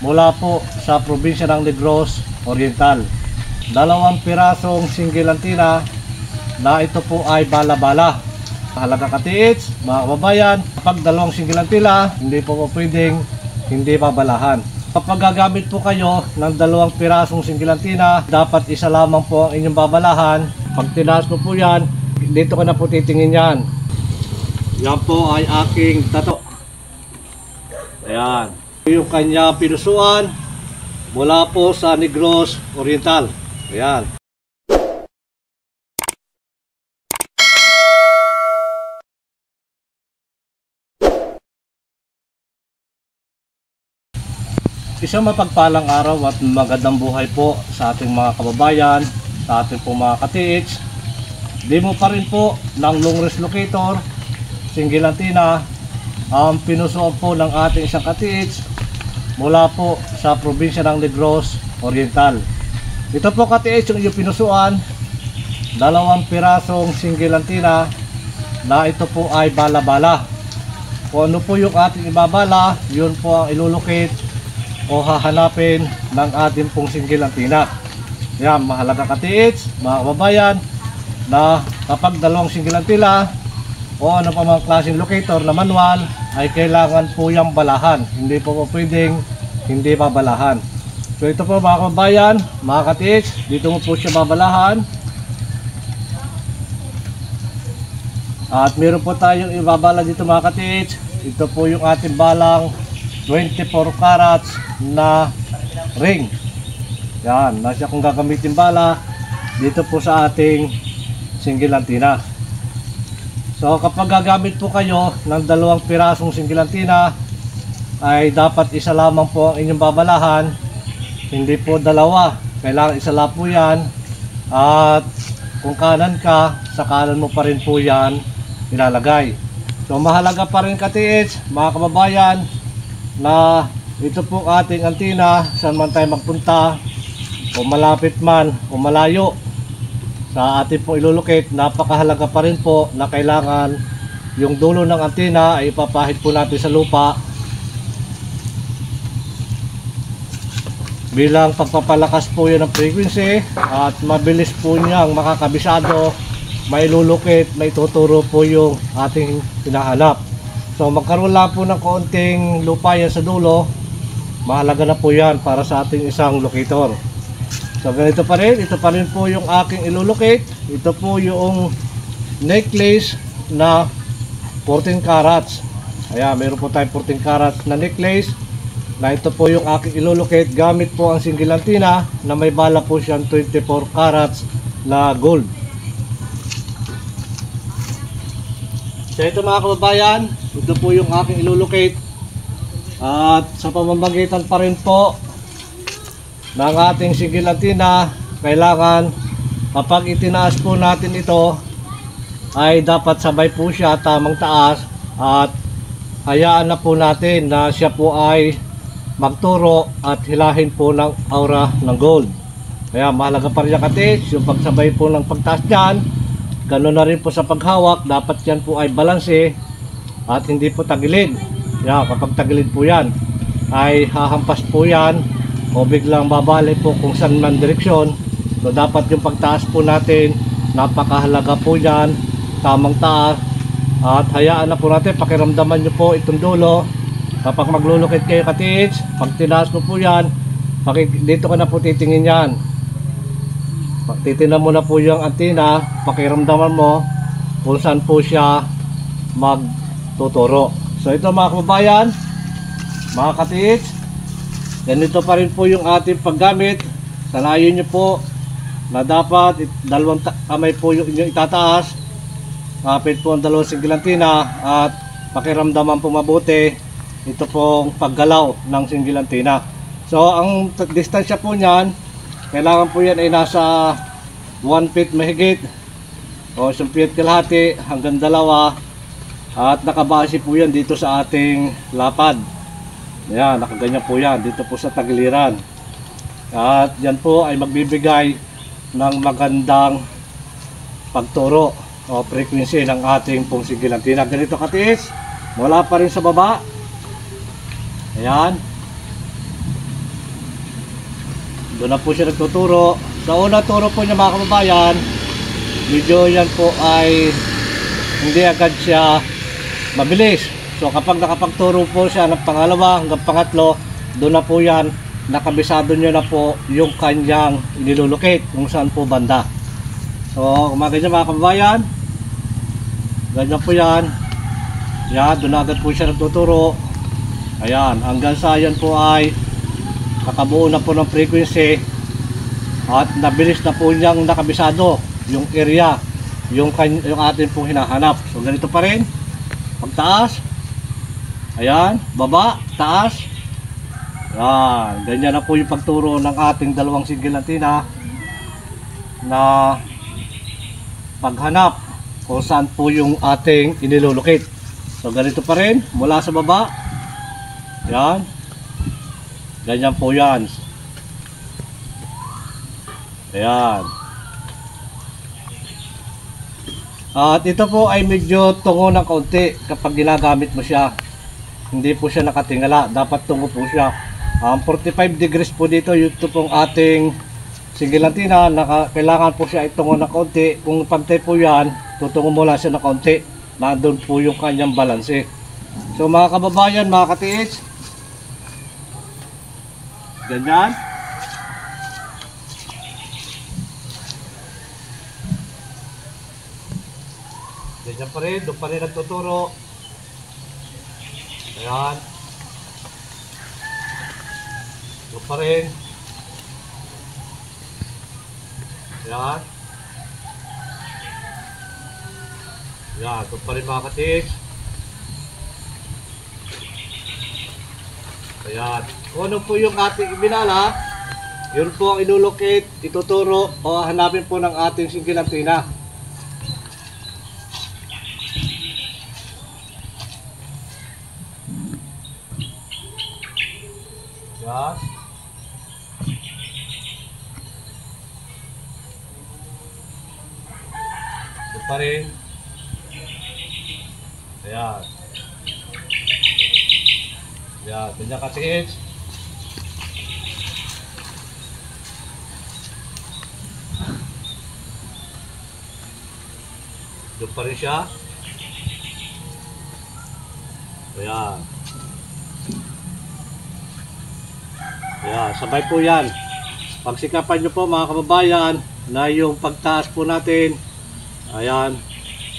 mula po sa probinsya ng Negros Oriental. 2 pirasong single antenna na ito po ay bala-bala. Halaga katiits, mga kababayan, kapag 2 single antenna, hindi po pwedeng hindi babalahan. Kapag gagamit po kayo ng 2 pirasong single antenna, dapat isa lamang po ang inyong babalahan. Pag tinaas mo po yan, dito ka na po titingin yan. Yan po ay aking tato. Ayan. Yung kanya pinusuan mula po sa Negros Oriental. Ayan. Isang mapagpalang araw at magandang buhay po sa ating mga kababayan, sa ating po mga katiits. Demo pa rin po ng long range locator, single antenna, ang pinusuan po ng ating isang katiits mula po sa probinsya ng Negros Oriental. Ito po katiits yung pinusuan, 2 pirasong single antenna na ito po ay bala-bala. Kung ano po yung ating ibabala, yun po ang ilulukit o hahanapin ng ating pong single antenna. Yan, mahalaga katiits, mga kababayan, na kapag 2 single antenna o ano pa mga klaseng locator na manual ay kailangan po yung balahan. Hindi po pwedeng hindi babalahan. So ito po mga kababayan, mga katiits, dito mo po siya babalahan. At meron po tayong ibabala dito mga katiits. Ito po yung ating balang 24 carats na ring. Yan, nasa kung gagamitin bala dito po sa ating single antenna. So kapag gagamit po kayo ng 2 pirasong single antenna, ay dapat isa lamang po ang inyong babalahan, hindi po 2. Kailangan isa lang po yan. At kung kanan ka, sa kanan mo pa rin po yan ilalagay. So mahalaga pa rin katiits, mga kababayan, na ito po ating antenna, saan man tayo magpunta, o malapit man o malayo sa ating po ilulukit, napakahalaga pa rin po na kailangan yung dulo ng antenna ay ipapahid po natin sa lupa bilang pagpapalakas po yan ng frequency at mabilis po niyang makakabisado, mailulukit, maituturo po yung ating hinahanap. So magkaroon lang po ng konting lupa yan sa dulo, mahalaga na po yan para sa ating isang locator. So ganito pa rin, ito pa rin po yung aking ilulocate. Ito po yung necklace na 14 carats. Ayan, meron po tayong 14 carats na necklace na ito po yung aking ilulocate gamit po ang single antenna na may bala po siyang 24 carats na gold. So ito mga kababayan, ito po yung aking ilulocate. At sa pamamagitan pa rin po ng ating single antenna, kailangan kapag itinaas po natin ito ay dapat sabay po siya tamang taas at hayaan na po natin na siya po ay magturo at hilahin po ng aura ng gold. Kaya mahalaga pa rin yung katiits, yung pagsabay po ng pagtaas dyan. Ganoon na rin po sa paghawak, dapat yan po ay balanse at hindi po tagilid. Yan, kapag tagilid po yan ay hahampas po yan o biglang babalik po kung saan man direksyon. So dapat yung pagtaas po natin, napakahalaga po yan, tamang taas. At hayaan na po natin, pakiramdaman nyo po itong dulo. Kapag maglulukit kayo katiits, pag tinaas mo po yan, dito ka na po titingin yan. Titinan mo na po yung antenna, pakiramdaman mo kung saan po siya magtuturo. So ito mga kababayan, mga katiits, ganito pa rin po yung ating paggamit. Sanayin nyo po na dapat 2 kamay po yung inyong itataas, kapit po ang 2 single antenna at pakiramdaman po mabuti ito pong paggalaw ng single antenna. So ang distansya po niyan, kailangan po yan ay nasa 1 feet mahigit o 1 feet kalahati hanggang 2 at nakabase po yan dito sa ating lapad. Ayan, nakaganyan po yan dito po sa tagiliran. At yan po ay magbibigay ng magandang pagturo o frequency ng ating pong single antenna. Ganito katiis, wala pa rin sa baba. Ayan. Doon na po siya nagtuturo. Sa unang turo po niya mga kababayan, medyo yan po ay hindi agad siya mabilis. So kapag nakapagturo po siya ng pangalawa hanggang pangatlo, doon na po yan, nakabisado niyo na po yung kanyang inilulukit kung saan po banda. So kumaganyan mga kababayan, ganyan po yan. Yan, doon agad po siya nagtuturo. Ayan, hanggang sa yan po ay kakabuo na po ng frequency at nabilis na po niyang nakabisado yung area, yung atin pong hinahanap. So ganito pa rin, pagtaas, ayan, baba, taas. Yan, ganyan na po yung pagturo ng ating dalawang single antenna na paghanap kung saan po yung ating inilulukit. So ganito pa rin, mula sa baba, yan, ganyan po yan. Ayan. At ito po ay medyo tungo ng kaunti kapag ginagamit mo siya. Hindi po siya nakatingala, dapat tungo po siya. 45 degrees po dito, ito pong ating single antenna, kailangan po siya itungo ng kaunti. Kung pantay po yan, tutungo mo lang siya ng kaunti. Nandun po yung kanyang balanse. So mga kababayan, mga katiits, ganyan. Ganyan pa rin, doon pa rin nagtuturo. Ayan. Doon pa rin. Ayan. Ayan, doon pa rin mga katiks. Ayan. Kung ano po yung ating ibinala, yun po ang ilulocate, ituturo o hanapin po ng ating single antenna. Ayan. Doon pa rin. Ayan. Ayan, ganyan katiis. Doon pa rin siya. Ayan. Ayan, sabay po yan. Pagsikapan nyo po mga kababayan na yung pagtaas po natin, ayan,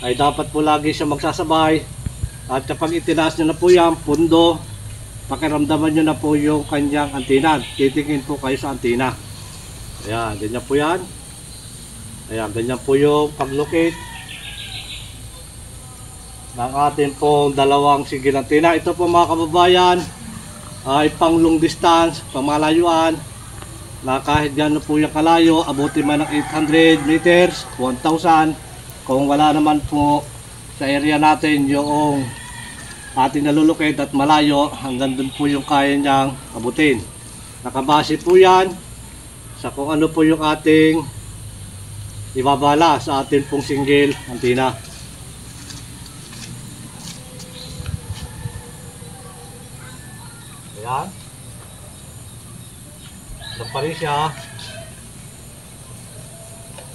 ay dapat po lagi siya magsasabay. At kapag itinaas nyo na po yan, pundo, pakiramdaman nyo na po yung kanyang antenna. Titingin po kayo sa antenna. Ayan, ganyan po yan. Ayan, ganyan po yung paglocate ng ating pong dalawang single antenna. Ito po mga kababayan ay pang long distance, pang malayuan, na kahit gano'n po yung kalayo, abutin man ng 800 meters, 1,000. Kung wala naman po sa area natin yung ating nalulukit at malayo, hanggang dun po yung kaya niyang abutin. Nakabase po yan sa kung ano po yung ating ibabala sa ating pong single antenna. Ayan. Ito pa rin siya.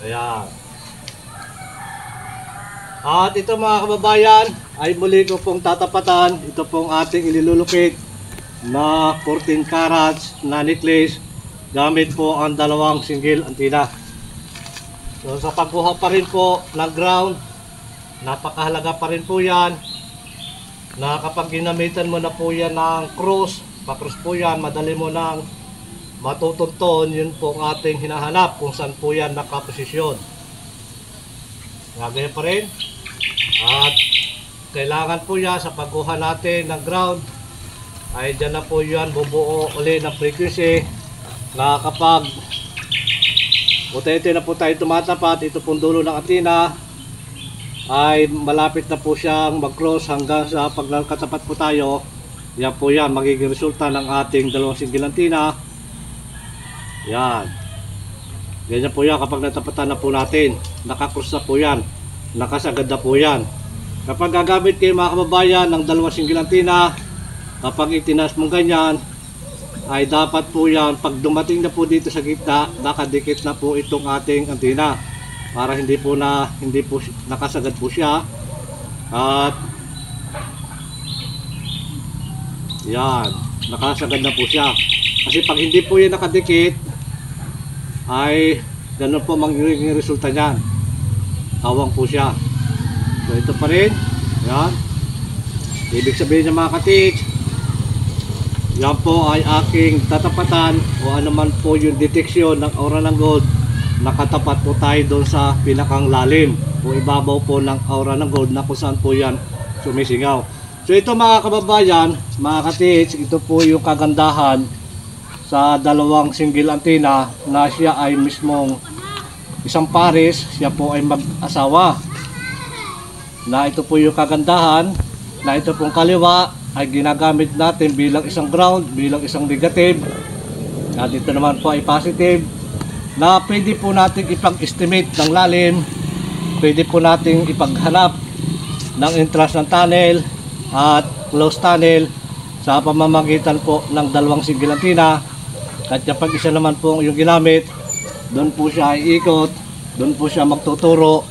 Ayan. At ito mga kababayan, ay muli ko pong tatapatan. Ito pong ating ililulukit na 14 carats na necklace. Gamit po ang dalawang single antenna. So sa pagkuha pa rin po ng ground, napakahalaga pa rin po yan na kapag ginamitan mo na po yan ng cross, pa-cross po yan, madali mo nang matutunton. Yun po ang ating hinahanap kung saan po yan nakaposisyon. Ganyan pa rin. At kailangan po yan sa pagkuha natin ng ground ay dyan na po yan bubuo uli ng frequency na kapag buti na po tayo tumatapat, ito pong dulo ng antenna ay malapit na po siyang mag-cross hanggang sa pag nakatapat po tayo. Yan po yan, magiging resulta ng ating dalawang single antenna. Yan. Ganyan po yan kapag natapatan na po natin. Nakakross na po yan. Nakasagad na po yan. Kapag gagamit kayo mga kababayan ng dalawang single antenna, kapag itinas mong ganyan, ay dapat po yan, pag dumating na po dito sa gitna, nakadikit na po itong ating antena para hindi po nakasagad po siya. At yan, nakasagad na po siya. Kasi pag hindi po yan nakadikit, ay ganun po magiging resulta niyan. Awang po siya. So ito pa rin. Yan. Ibig sabihin niya mga ka-teach, yan po ay aking tatapatan o anuman po yung deteksyon ng aura ng gold. Nakatapat po tayo doon sa pinakang lalim o ibabaw po ng aura ng gold na kung saan po yan sumisingaw. So ito mga kababayan, mga ka-teach, ito po yung kagandahan sa dalawang single antena na siya ay mismong isang pares, siya po ay mag-asawa. Na ito po yung kagandahan na ito pong kaliwa ay ginagamit natin bilang isang ground, bilang isang negative. At ito naman po ay positive na pwede po natin ipag-estimate ng lalim, pwede po natin ipaghanap ng entrance ng tunnel at close tunnel sa pamamagitan po ng dalawang single antena. At kapag isa naman po yung ginamit, doon po siya ay ikot, doon po siya magtuturo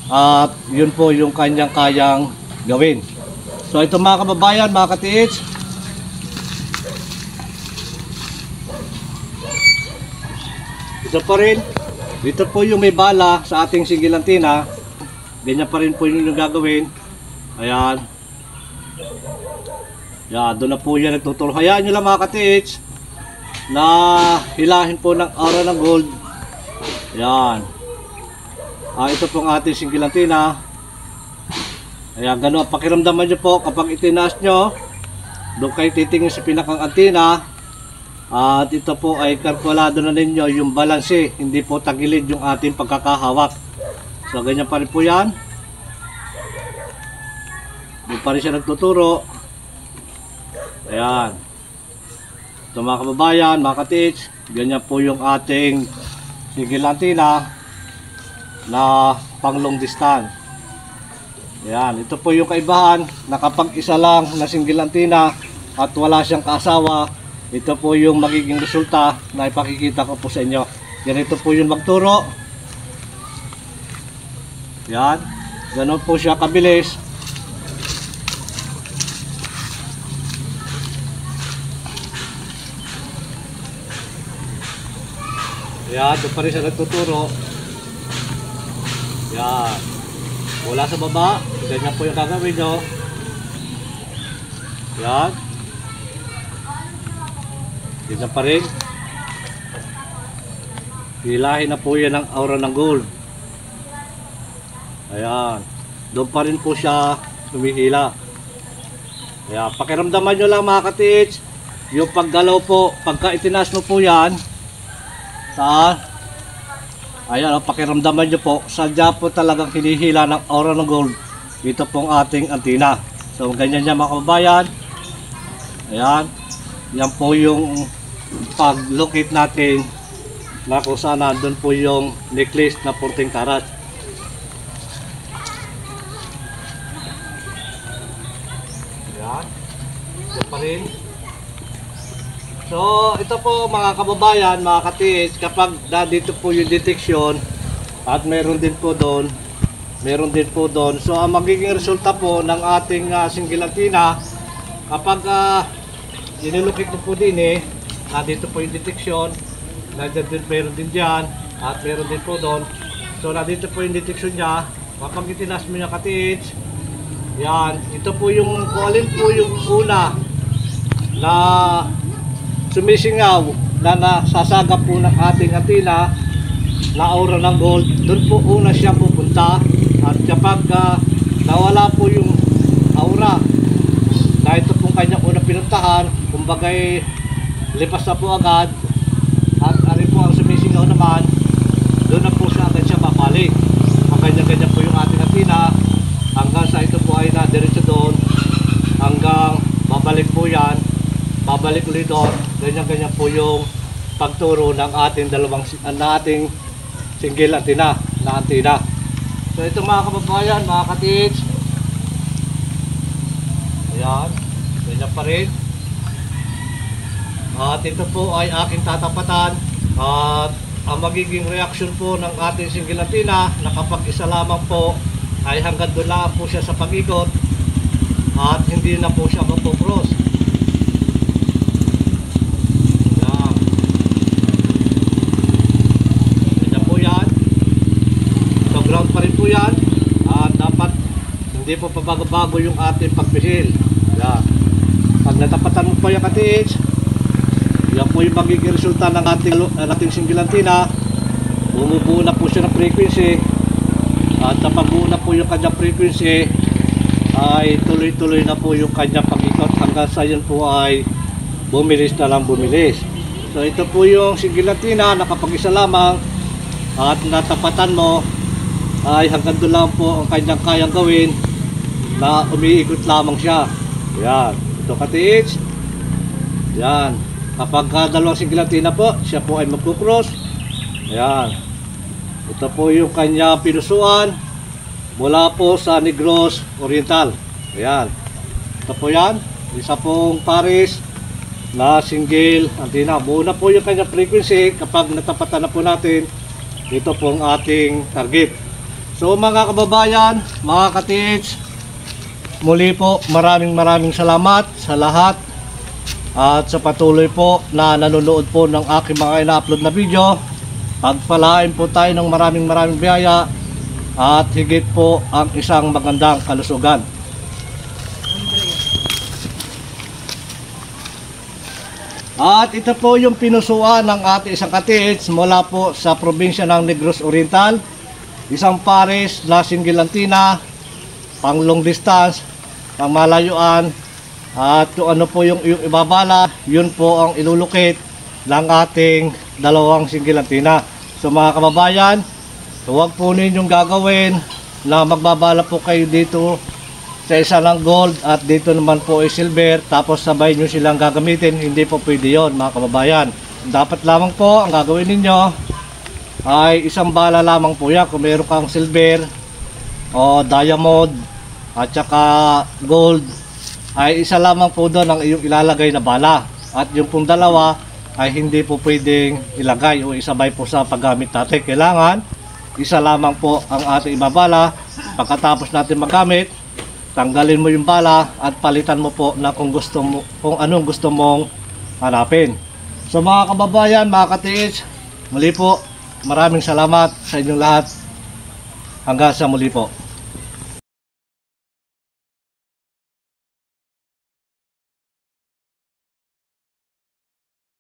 at yun po yung kanyang kayang gawin. So ito mga kababayan, mga ka-TH, ito pa rin, dito po yung may bala sa ating single antena, ganyan pa rin po yung gagawin. Ayan, yan, doon na po yan nagtuturo. Hayaan nyo lang mga ka-TH na hilahin po ng aura ng gold. Yan, ito pong ating single antena. Ayan, gano'n ang pakiramdaman nyo po kapag itinaas nyo, doon kayo titingin sa pinakang antena. At ito po ay kalkulado na ninyo yung balanse, hindi po tagilid yung ating pagkakahawak. So ganyan pa rin po yan. Doon pa rin siya nagtuturo. Ayan, ito mga kababayan, mga ka-teach, ganyan po yung ating single antena na pang long distance. Ayan, ito po yung kaibahan na kapag isa lang na single antena at wala siyang kaasawa, ito po yung magiging resulta na ipakikita ko po sa inyo. Ganito po yung magturo. Yan, ganun po siya kabilis. Yan, ito pa rin siya nagtuturo. Yan, wala sa baba, ganyan po yung gagawin nyo. Yan, ganyan pa rin. Hilahin na po yan ang aura ng gold. Ayan, doon pa rin po siya humihila. Ayan, pakiramdaman nyo lang mga ka-teach, yung paggalaw po, pagka itinaas mo po yan, saan? Ayan, pakiramdaman nyo po, sadya po talagang hinihila ng aura ng gold dito pong ating antena. So ganyan niya mga kababayan. Ayan, yan po yung pag-locate natin na kung saan nandun po yung necklace na 14 karat. Ayan, yan pa rin. So ito po mga kababayan, mga ka-TH, kapag dito po yung detection at meron din po doon, so ang magiging resulta po ng ating single antena kapag inilukit po din dito po yung detection, meron din dyan at meron din po doon. So dito po yung detection nya, kapag itinas mo yung ka-TH, yan, ito po yung kung alin po yung una na sumisingaw na nasasagap po ng ating antena na aura ng gold, doon po una siya pupunta. At kapag nawala po yung aura na ito pong kanyang unang pinuntahan, kumbagay lipas na po agad, at ari po ang sumisingaw naman, doon na po siya agad siya babalik. Ang ganyan-ganyan po yung ating antena hanggang sa ito po ay nadiretso doon, hanggang babalik po yan, babalik ulit doon. Ganyan-ganyan po yung pagturo ng ating ating single antena na antena. So ito mga kababayan, mga ka-TH, ayan, ganyan pa rin. At ito po ay aking tatapatan at ang magiging reaksyon po ng ating singilatina na kapag isa lamang po ay hanggang doon lang po siya sa pag-ikot at hindi na po siya magpo-cross. Yan. Yan po yan. So ground pa rin po yan at dapat hindi po pabago-bago yung ating pagpihil. Yan. Pag natapatan mo po yung katiits, yan po yung magiging resulta ng ating singilantina. Bumubuo na po siya ng frequency. At kapag buo na po yung kanyang frequency, ay tuloy-tuloy na po yung kanyang pag-ikot hanggang sa yun po ay bumilis na lang bumilis. So ito po yung singilatina na kapag isa lamang at natapatan mo, ay hanggang doon lang po ang kanyang kayang gawin na umiikot lamang siya. Yan. Ito katiits. Yan. Kapag dalawang singilatina po, siya po ay magkukross. Ayan. Ito po yung kanya pinusuan mula po sa Negros Oriental. Ayan. Ito po yan. Isa pong pares na single antenna. Buo na po yung kanya frequency. Kapag natapatan na po natin, ito po ang ating target. So mga kababayan, mga katiits, muli po maraming salamat sa lahat. At sa patuloy po na nanonood po ng aking mga ina-upload na video. Pagpalain po tayo ng maraming biyaya at higit po ang isang magandang kalusugan. At ito po yung pinusuan ng ating isang katiits mula po sa probinsya ng Negros Oriental. Isang pares na single antenna, pang long distance, pang malayuan. At kung ano po yung ibabala, yun po ang ilulukit ng ating dalawang single antenna. So mga kababayan, huwag po ninyong gagawin na magbabala po kayo dito sa isa ng gold at dito naman po ay silver, tapos sabay nyo silang gagamitin. Hindi po pwede yun mga kababayan. Dapat lamang po ang gagawin ninyo ay isang bala lamang po yan. Kung meron kang silver o diamond at saka gold, ay isa lamang po doon ang iyong ilalagay na bala. At yung pong dalawa ay hindi po pwedeng ilagay o isabay po sa paggamit natin. Kailangan isa lamang po ang ating ibabala. Pagkatapos natin magamit, tanggalin mo yung bala at palitan mo po na kung anong gusto mong hanapin. So mga kababayan, mga katiits, muli po maraming salamat sa inyong lahat. Hanggang sa muli po.